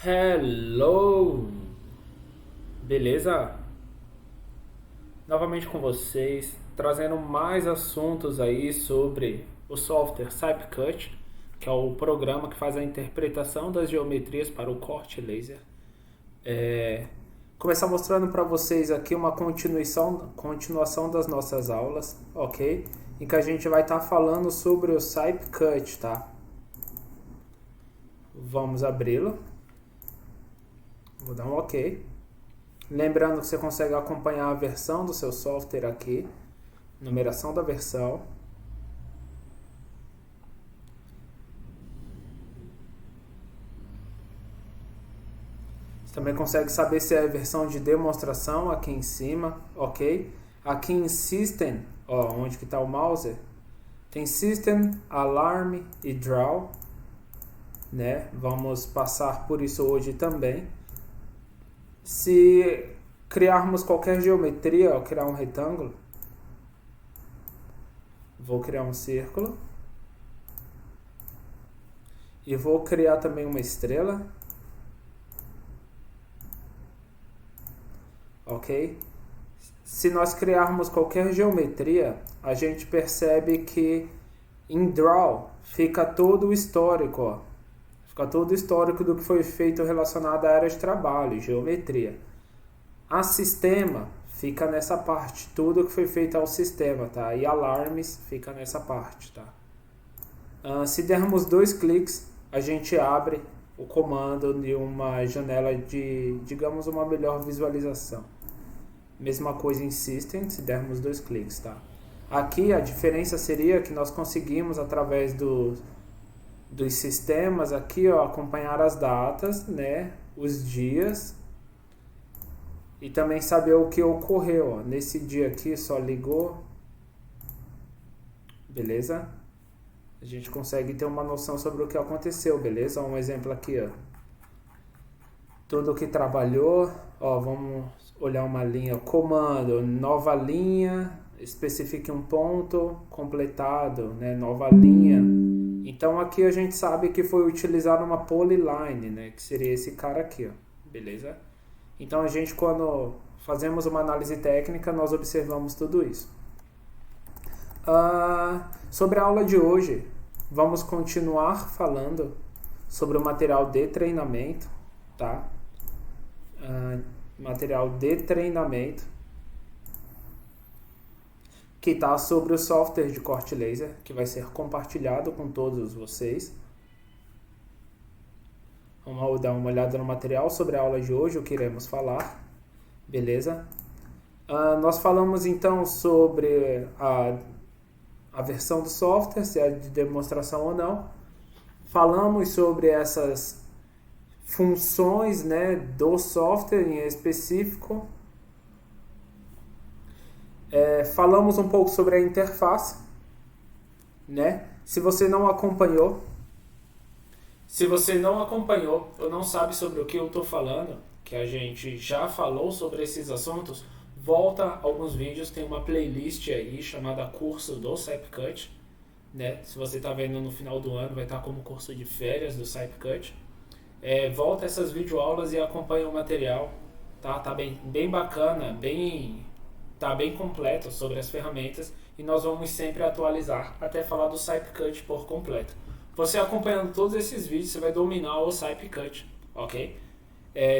Hello! Beleza? Novamente com vocês, trazendo mais assuntos aí sobre o software CypCut, que é o programa que faz a interpretação das geometrias para o corte laser. Começar mostrando para vocês aqui uma continuação das nossas aulas, ok? Em que a gente vai estar falando sobre o CypCut, tá? Vamos abri-lo. Vou dar um ok. Lembrando que você consegue acompanhar a versão do seu software aqui, numeração da versão. Você também consegue saber se é a versão de demonstração aqui em cima, ok? Aqui em System, ó, onde que está o mouse, tem System, Alarm e Draw, né? Vamos passar por isso hoje também. Se criarmos qualquer geometria, ó, criar um retângulo, vou criar um círculo e vou criar também uma estrela, ok? Se nós criarmos qualquer geometria, a gente percebe que em Draw fica todo o histórico, ó. Fica todo o histórico do que foi feito relacionado à área de trabalho, geometria. A sistema fica nessa parte, tudo que foi feito ao sistema, tá? E alarmes fica nessa parte, tá? Se dermos 2 cliques, a gente abre o comando de uma janela de, digamos, uma melhor visualização. Mesma coisa em System, se dermos 2 cliques, tá? Aqui a diferença seria que nós conseguimos, através dos sistemas aqui, ó, acompanhar as datas, né? Os dias e também saber o que ocorreu, ó. Nesse dia aqui só ligou, beleza? A gente consegue ter uma noção sobre o que aconteceu, beleza? Um exemplo aqui, ó. Tudo que trabalhou, ó, vamos olhar uma linha, comando, nova linha, especifique um ponto, completado, né? Nova linha. Então aqui a gente sabe que foi utilizado uma polyline, né? Que seria esse cara aqui, ó, beleza? Então a gente, quando fazemos uma análise técnica, nós observamos tudo isso. Sobre a aula de hoje, vamos continuar falando sobre o material de treinamento, tá? Material de treinamento que está sobre o software de corte laser, que vai ser compartilhado com todos vocês. Vamos dar uma olhada no material sobre a aula de hoje, o que iremos falar, beleza? Nós falamos então sobre a versão do software, se é de demonstração ou não. Falamos sobre essas funções, né, do software em específico. Falamos um pouco sobre a interface, né? Se você não acompanhou ou não sabe sobre o que eu estou falando, que a gente já falou sobre esses assuntos, volta alguns vídeos, tem uma playlist aí chamada Curso do CypCut, né? Se você está vendo no final do ano, vai estar como curso de férias do CypCut. Volta essas videoaulas e acompanha o material, tá? Tá bem bacana, tá bem completo sobre as ferramentas e nós vamos sempre atualizar até falar do CypCut por completo. Você acompanhando todos esses vídeos, você vai dominar o CypCut, ok?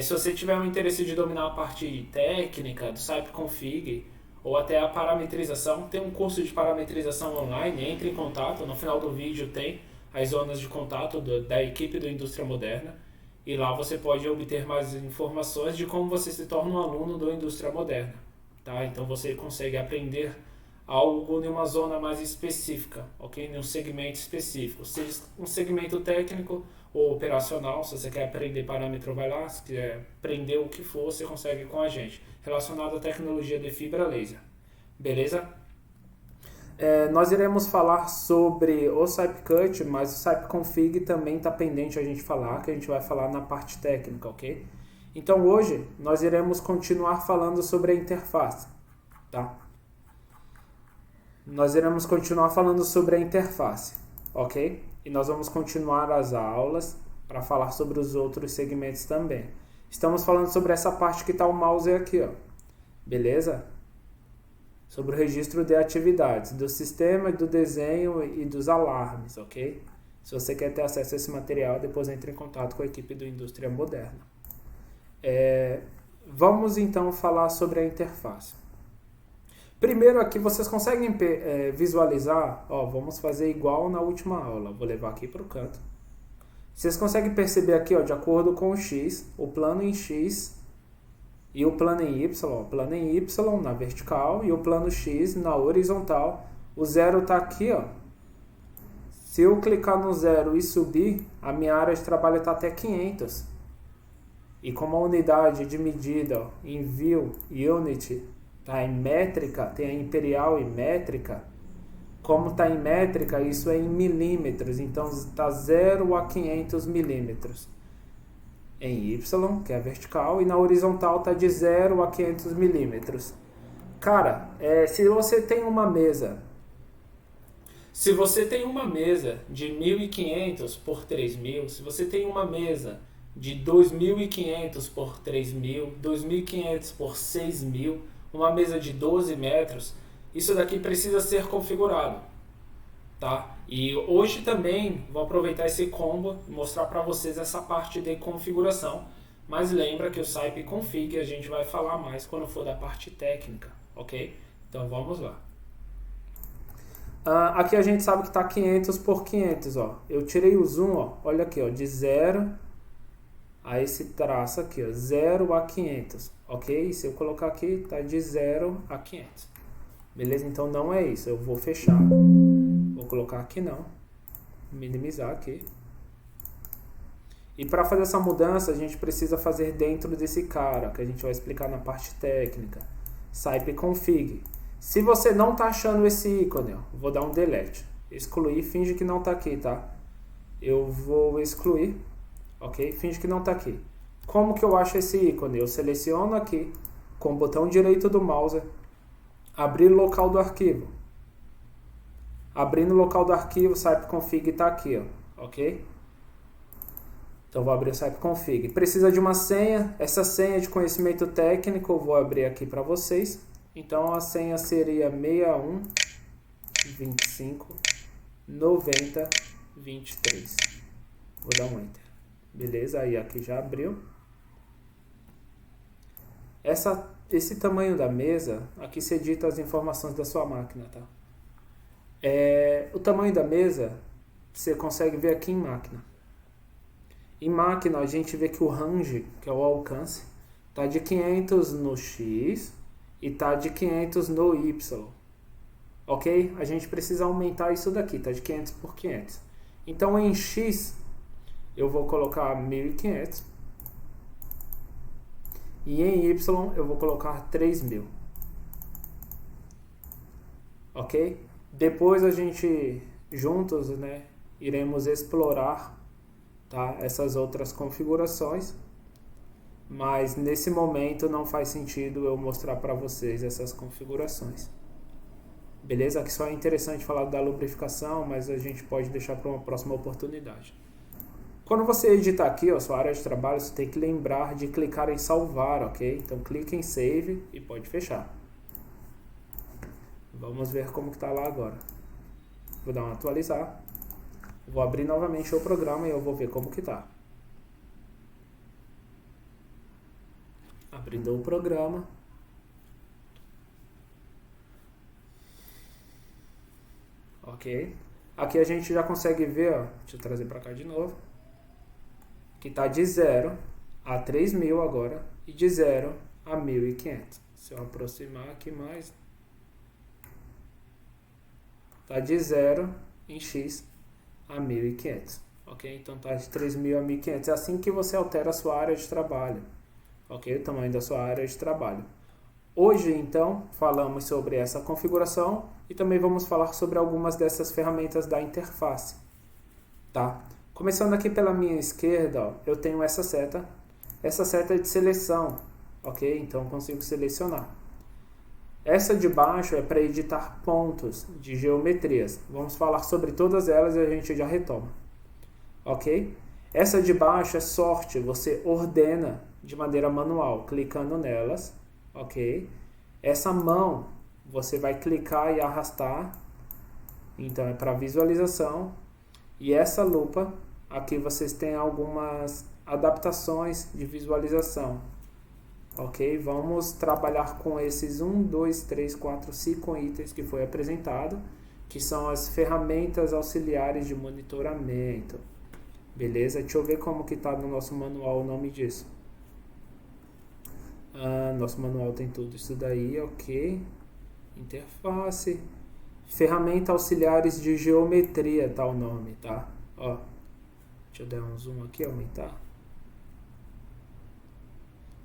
Se você tiver um interesse de dominar a parte técnica do CypConfig ou até a parametrização, tem um curso de parametrização online, entre em contato, no final do vídeo tem as zonas de contato da equipe do Indústria Moderna e lá você pode obter mais informações de como você se torna um aluno do Indústria Moderna, tá? Então você consegue aprender algo em uma zona mais específica, ok? Em um segmento específico, seja um segmento técnico ou operacional. Se você quer aprender parâmetro, vai lá. Se quiser aprender o que for, você consegue com a gente, relacionado à tecnologia de fibra laser, beleza? Nós iremos falar sobre o CypCut, mas o CypConfig também está pendente a gente falar, que a gente vai falar na parte técnica, ok? Então hoje nós iremos continuar falando sobre a interface, tá? Nós ok? E nós vamos continuar as aulas para falar sobre os outros segmentos também. Estamos falando sobre essa parte que está o mouse aqui, ó. Beleza? Sobre o registro de atividades, do sistema, do desenho e dos alarmes, ok? Se você quer ter acesso a esse material, depois entre em contato com a equipe do Indústria Moderna. Vamos então falar sobre a interface. Primeiro aqui vocês conseguem visualizar, ó, vamos fazer igual na última aula, vou levar aqui para o canto. Vocês conseguem perceber aqui, ó, de acordo com o X, o plano em X e o plano em Y, ó, plano em Y na vertical e o plano X na horizontal. O 0 está aqui, ó. Se eu clicar no 0 e subir, a minha área de trabalho está até 500. E como a unidade de medida, ó, em view e unit está em métrica, tem a imperial e métrica. Como está em métrica, isso é em milímetros. Então está 0 a 500 milímetros. Em Y, que é a vertical, e na horizontal está de 0 a 500 milímetros. Cara, se você tem uma mesa... Se você tem uma mesa de 1.500 por 3.000, se você tem uma mesa de 2.500 por 3.000, 2.500 por 6.000, uma mesa de 12 metros, isso daqui precisa ser configurado, tá? E hoje também vou aproveitar esse combo e mostrar para vocês essa parte de configuração, mas lembra que o SAIP Config a gente vai falar mais quando for da parte técnica, ok? Então vamos lá. Aqui a gente sabe que está 500 por 500, ó. Eu tirei o zoom, ó. Olha aqui, ó, de 0 a esse traço aqui, ó, 0 a 500, ok? E se eu colocar aqui, está de 0 a 500. Beleza? Então não é isso. Eu vou fechar. Vou colocar aqui não. Minimizar aqui. E para fazer essa mudança, a gente precisa fazer dentro desse cara, que a gente vai explicar na parte técnica. SAIP Config. Se você não está achando esse ícone, ó, vou dar um delete. Excluir, finge que não está aqui, tá? Eu vou excluir, ok? Finge que não está aqui. Como que eu acho esse ícone? Eu seleciono aqui, com o botão direito do mouse, abrir o local do arquivo. Abrindo o local do arquivo, SAIP Config está aqui, ó, ok? Então vou abrir o SAIP Config. Precisa de uma senha, essa senha de conhecimento técnico eu vou abrir aqui para vocês. Então a senha seria 61 25 90 23. Vou dar um enter. Beleza, aí aqui já abriu. Esse tamanho da mesa, aqui você edita as informações da sua máquina, tá? O tamanho da mesa, você consegue ver aqui em máquina. Em máquina a gente vê que o range, que é o alcance, tá de 500 no X e tá de 500 no Y, ok? A gente precisa aumentar isso daqui, tá de 500 por 500. Então em X eu vou colocar 1.500 e em Y eu vou colocar 3.000, ok? Depois a gente juntos, né, iremos explorar, tá, essas outras configurações. Mas nesse momento não faz sentido eu mostrar para vocês essas configurações. Beleza? Aqui só é interessante falar da lubrificação, mas a gente pode deixar para uma próxima oportunidade. Quando você editar aqui, ó, sua área de trabalho, você tem que lembrar de clicar em salvar, ok? Então clique em save e pode fechar. Vamos ver como que está lá agora. Vou dar um atualizar. Vou abrir novamente o programa e eu vou ver como que está. Abrindo o programa. Ok. Aqui a gente já consegue ver, ó, deixa eu trazer para cá de novo, que está de 0 a 3.000 agora e de 0 a 1.500. Se eu aproximar aqui mais, está de 0 em X a 1.500. Ok? Então está de 3.000 a 1.500. É assim que você altera a sua área de trabalho. Ok? O tamanho da sua área de trabalho. Hoje, então, falamos sobre essa configuração e também vamos falar sobre algumas dessas ferramentas da interface. Tá? Começando aqui pela minha esquerda, ó, eu tenho essa seta. Essa seta é de seleção, ok? Então, consigo selecionar. Essa de baixo é para editar pontos de geometrias. Vamos falar sobre todas elas e a gente já retoma. Ok? Essa de baixo é sorte, você ordena de maneira manual, clicando nelas, ok? Essa mão, você vai clicar e arrastar, então é para visualização. E essa lupa, aqui vocês têm algumas adaptações de visualização, ok? Vamos trabalhar com esses 1, 2, 3, 4, 5 itens que foi apresentado, que são as ferramentas auxiliares de monitoramento. Beleza? Deixa eu ver como que está no nosso manual o nome disso. Nosso manual tem tudo isso daí, ok. Interface. Ferramenta auxiliares de geometria, tá o nome, tá? Ó, deixa eu dar um zoom aqui, aumentar.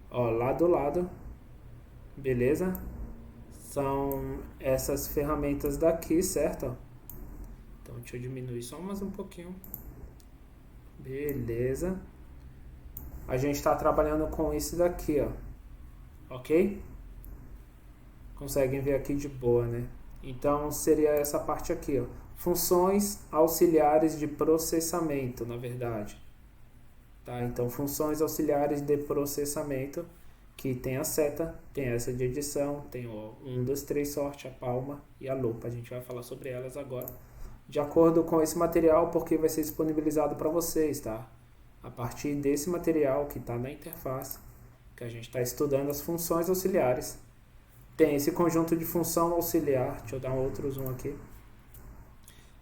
Ó, lá do lado. Beleza? São essas ferramentas daqui, certo? Então, deixa eu diminuir só mais um pouquinho. Beleza. A gente está trabalhando com isso daqui, ó. Ok? Conseguem ver aqui de boa, né? Então, seria essa parte aqui, ó. Funções auxiliares de processamento, na verdade. Tá? Então, funções auxiliares de processamento, que tem a seta, tem essa de edição, tem o 1, 2, 3, sorte, a palma e a lupa. A gente vai falar sobre elas agora, de acordo com esse material, porque vai ser disponibilizado para vocês, tá? A partir desse material que está na interface, que a gente está estudando as funções auxiliares. Tem esse conjunto de função auxiliar, deixa eu dar um outro zoom aqui.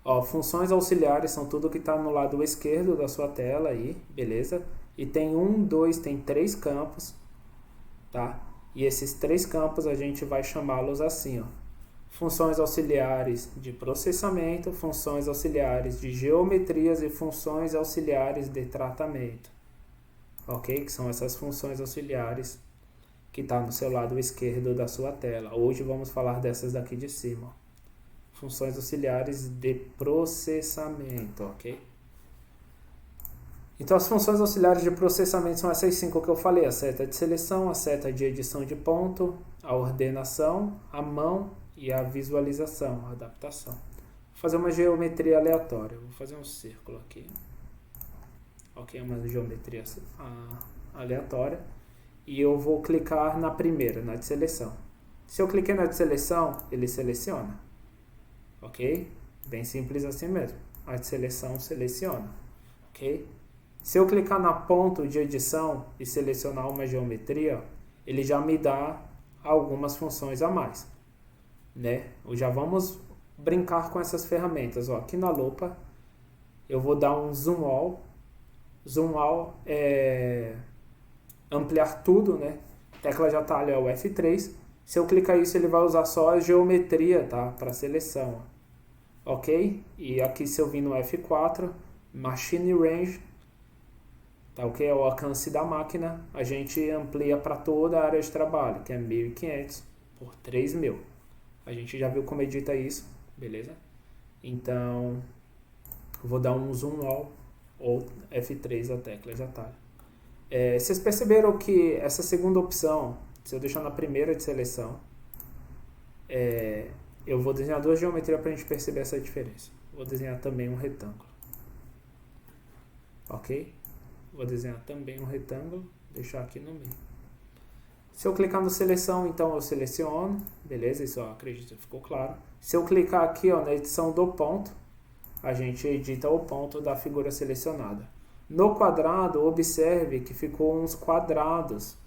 Ó, funções auxiliares são tudo que está no lado esquerdo da sua tela aí, beleza? E tem 1, 2, tem 3 campos, tá? E esses 3 campos a gente vai chamá-los assim, ó. Funções auxiliares de processamento, funções auxiliares de geometrias e funções auxiliares de tratamento. Ok? Que são essas funções auxiliares que está no seu lado esquerdo da sua tela. Hoje vamos falar dessas daqui de cima. Funções auxiliares de processamento, ok? Então as funções auxiliares de processamento são essas 5 que eu falei. A seta de seleção, a seta de edição de ponto, a ordenação, a mão e a visualização, a adaptação. Vou fazer uma geometria aleatória. Vou fazer um círculo aqui. Ok, uma geometria aleatória. E eu vou clicar na primeira, na de seleção. Se eu cliquei na de seleção, ele seleciona. Ok? Bem simples assim mesmo. A de seleção seleciona. Ok? Se eu clicar na ponto de edição e selecionar uma geometria, ele já me dá algumas funções a mais, né? Já vamos brincar com essas ferramentas. Ó, aqui na lupa, eu vou dar um zoom all. Zoom all é ampliar tudo, né? Tecla de atalho é o F3. Se eu clicar isso, ele vai usar só a geometria, tá? Para seleção. Ok? E aqui se eu vir no F4, Machine Range, tá ok? É o alcance da máquina. A gente amplia para toda a área de trabalho, que é 1.500 por 3.000. A gente já viu como edita isso, beleza? Então, eu vou dar um zoom all ou F3 a tecla de atalho. Vocês perceberam que essa segunda opção, se eu deixar na primeira de seleção, eu vou desenhar duas geometrias para a gente perceber essa diferença. Vou desenhar também um retângulo. Ok? Vou desenhar também um retângulo, deixar aqui no meio. Se eu clicar no seleção, então eu seleciono, beleza? Isso eu acredito que ficou claro. Se eu clicar aqui ó, na edição do ponto, a gente edita o ponto da figura selecionada. No quadrado, observe que ficou uns quadrados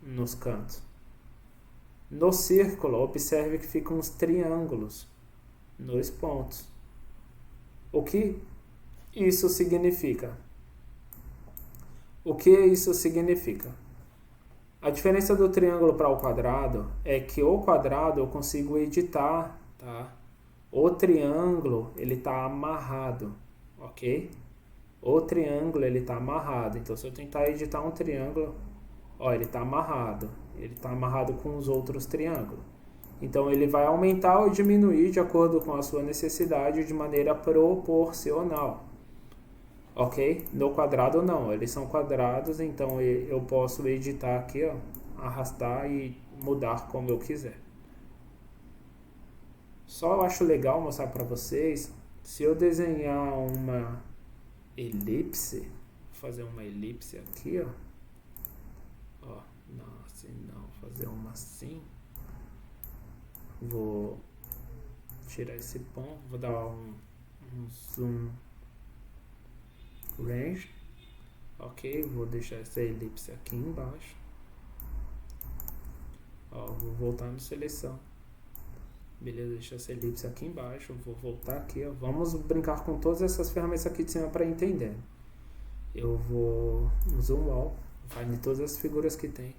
nos cantos. No círculo, observe que ficam uns triângulos nos pontos. O que isso significa? O que isso significa? A diferença do triângulo para o quadrado é que o quadrado eu consigo editar, tá? O triângulo, ele está amarrado, ok? O triângulo, ele está amarrado. Então, se eu tentar editar um triângulo, ó, ele está amarrado. Ele está amarrado com os outros triângulos. Então, ele vai aumentar ou diminuir de acordo com a sua necessidade de maneira proporcional. Ok? No quadrado não, eles são quadrados, então eu posso editar aqui, ó, arrastar e mudar como eu quiser. Só eu acho legal mostrar para vocês, se eu desenhar uma elipse, fazer uma elipse aqui, ó. Ó, não, assim não, fazer uma assim. Vou tirar esse ponto, vou dar um zoom range. Ok, vou deixar essa elipse aqui embaixo. Ó, vou voltar no seleção. Beleza, deixa essa elipse aqui embaixo. Vou voltar aqui, ó. Vamos brincar com todas essas ferramentas aqui de cima para entender. Eu vou zoom all, vai em todas as figuras que tem.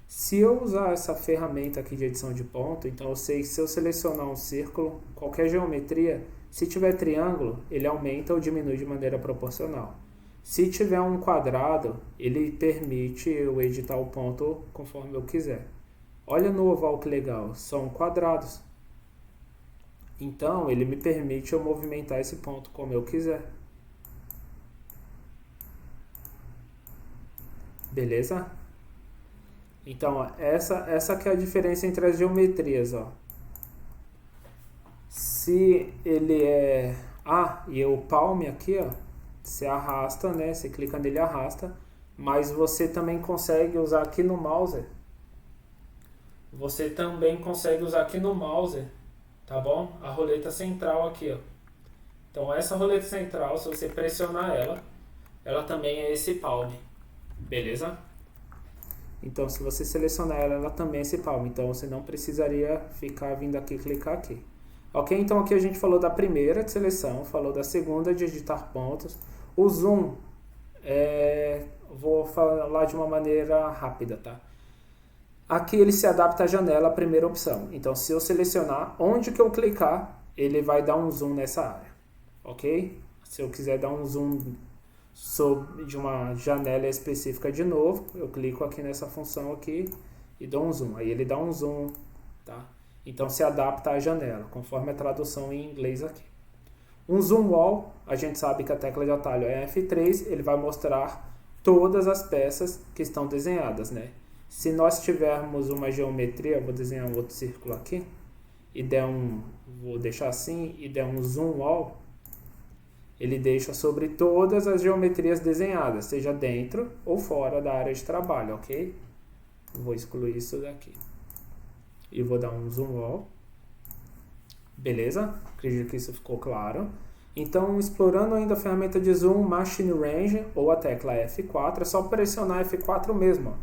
Se eu usar essa ferramenta aqui de edição de ponto, então eu sei que se eu selecionar um círculo, qualquer geometria, se tiver triângulo, ele aumenta ou diminui de maneira proporcional. Se tiver um quadrado, ele permite eu editar o ponto conforme eu quiser. Olha no oval que legal, são quadrados. Então, ele me permite eu movimentar esse ponto como eu quiser. Beleza? Então, ó, essa que é a diferença entre as geometrias, ó. Se ele é... e o palm aqui, ó, você arrasta, né? Você clica nele e arrasta. Mas você também consegue usar aqui no mouse. Você também consegue usar aqui no mouse, tá bom? A roleta central aqui, ó. Então, essa roleta central, se você pressionar ela também é esse palm. Beleza? Então, se você selecionar ela também é esse palm. Então, você não precisaria ficar vindo aqui e clicar aqui. Ok? Então, aqui a gente falou da primeira de seleção, falou da segunda de editar pontos. O zoom, vou falar de uma maneira rápida, tá? Aqui ele se adapta à janela, a primeira opção. Então, se eu selecionar onde que eu clicar, ele vai dar um zoom nessa área. Ok? Se eu quiser dar um zoom de uma janela específica de novo, eu clico aqui nessa função aqui e dou um zoom. Aí ele dá um zoom, tá? Então se adapta à janela, conforme a tradução em inglês aqui. Um zoom all, a gente sabe que a tecla de atalho é F3, ele vai mostrar todas as peças que estão desenhadas, né? Se nós tivermos uma geometria, vou desenhar um outro círculo aqui, e vou deixar assim, e der um zoom all, ele deixa sobre todas as geometrias desenhadas, seja dentro ou fora da área de trabalho, ok? Vou excluir isso daqui. E vou dar um zoom all. Beleza? Acredito que isso ficou claro. Então, explorando ainda a ferramenta de zoom, Machine Range, ou a tecla F4, é só pressionar F4 mesmo.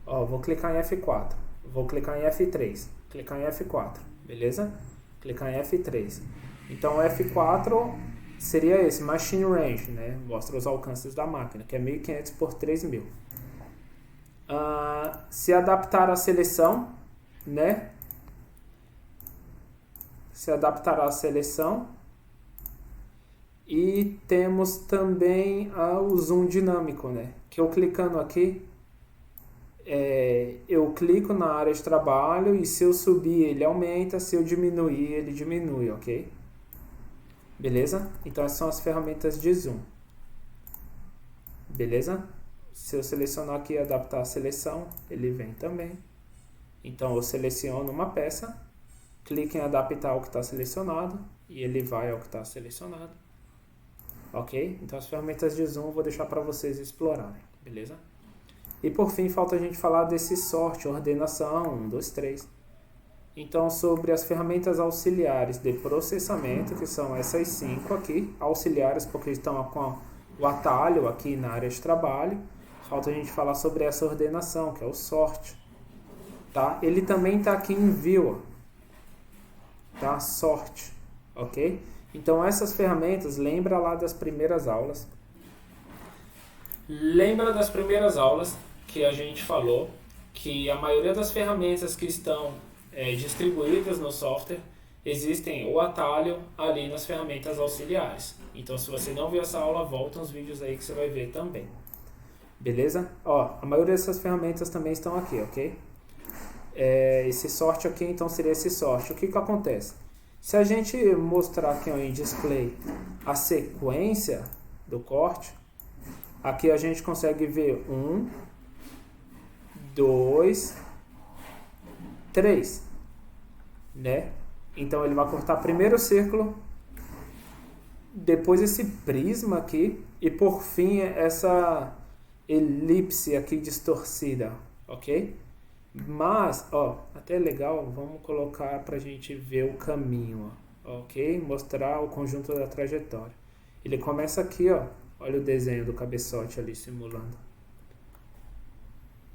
Ó, vou clicar em F4, vou clicar em F3, clicar em F4, beleza? Clicar em F3. Então, F4... seria esse, Machine Range, né? Mostra os alcances da máquina, que é 1500 por 3000. Se adaptar à seleção, né? Se adaptar à seleção. E temos também o zoom dinâmico, né? Que eu clicando aqui, eu clico na área de trabalho e se eu subir ele aumenta, se eu diminuir ele diminui, ok? Beleza? Então essas são as ferramentas de zoom. Beleza? Se eu selecionar aqui e adaptar a seleção, ele vem também. Então eu seleciono uma peça, clico em adaptar ao que está selecionado e ele vai ao que está selecionado. Ok? Então as ferramentas de zoom eu vou deixar para vocês explorarem. Beleza? E por fim falta a gente falar desse sort, ordenação, 1, 2, 3. Então, sobre as ferramentas auxiliares de processamento, que são essas 5 aqui, auxiliares porque estão com o atalho aqui na área de trabalho, falta a gente falar sobre essa ordenação, que é o sort. Tá? Ele também está aqui em view, tá? Sort, ok? Então, essas ferramentas, lembra lá das primeiras aulas. Lembra das primeiras aulas que a gente falou que a maioria das ferramentas que estão distribuídas no software, existem o atalho ali nas ferramentas auxiliares. Então, se você não viu essa aula, volta uns vídeos aí que você vai ver também. Beleza? Ó, a maioria dessas ferramentas também estão aqui, ok? Esse sort aqui, então, seria esse sort. O que que acontece? Se a gente mostrar aqui em display a sequência do corte, aqui a gente consegue ver 1, 2, 3, né? Então ele vai cortar primeiro o círculo, depois esse prisma aqui e por fim essa elipse aqui distorcida, ok? Mas, ó, até legal, vamos colocar pra gente ver o caminho, ó, ok? Mostrar o conjunto da trajetória. Ele começa aqui, ó, olha o desenho do cabeçote ali simulando.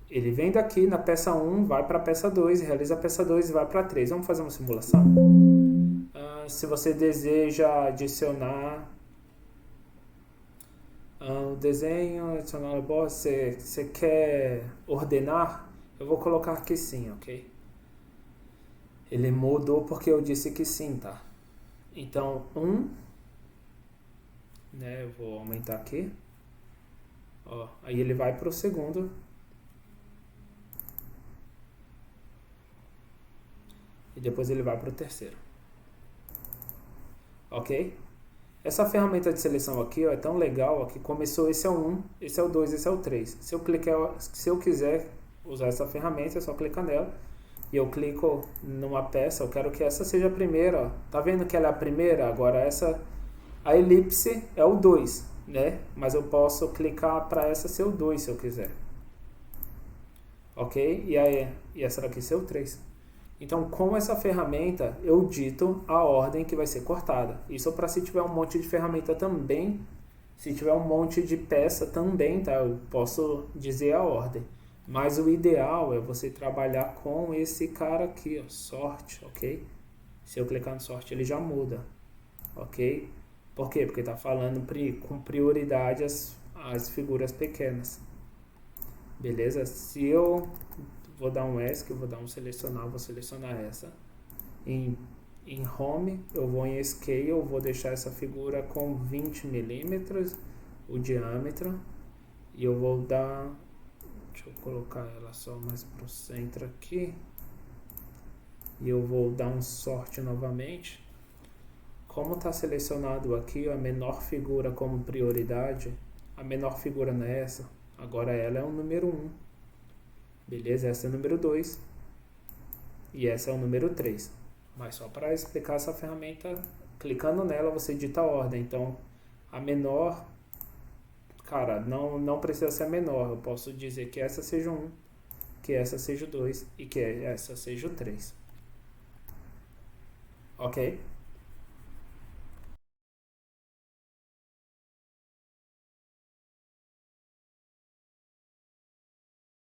Ele vem daqui na peça 1, vai para a peça 2, realiza a peça 2 e vai para a 3. Vamos fazer uma simulação? Se você deseja adicionar o desenho, adicionar o boss, você quer ordenar, eu vou colocar aqui sim, ok? Ele mudou porque eu disse que sim, tá? Então, né, eu vou aumentar aqui. Ó, aí ele vai para o segundo. E depois ele vai para o terceiro. Ok? Essa ferramenta de seleção aqui, ó, é tão legal, ó, que começou, esse é o 1, esse é o 2, esse é o 3. Se eu quiser usar essa ferramenta, é só clicar nela. E eu clico numa peça, eu quero que essa seja a primeira, ó. Tá vendo que ela é a primeira? Agora a elipse é o 2, né? Mas eu posso clicar para essa ser o 2 se eu quiser. Ok? E essa daqui ser o 3. Então, com essa ferramenta, eu dito a ordem que vai ser cortada. Isso para se tiver um monte de ferramenta também, se tiver um monte de peça também, tá? Eu posso dizer a ordem. Mas o ideal é você trabalhar com esse cara aqui, ó, sort, ok? Se eu clicar no sort, ele já muda, ok? Por quê? Porque está falando com prioridade as figuras pequenas. Beleza? Se eu vou dar um ESC, eu vou dar um selecionar, vou selecionar essa. Em Home, eu vou em Scale, eu vou deixar essa figura com 20 milímetros, o diâmetro. E eu vou dar... Deixa eu colocar ela só mais para o centro aqui. E eu vou dar um sort novamente. Como está selecionado aqui a menor figura como prioridade, a menor figura não é essa. Agora ela é o número 1. Beleza? Essa é o número 2. E essa é o número 3. Mas só para explicar essa ferramenta, clicando nela você edita a ordem. Então, a menor, cara, não precisa ser a menor. Eu posso dizer que essa seja o 1, que essa seja o 2 e que essa seja o 3. Ok?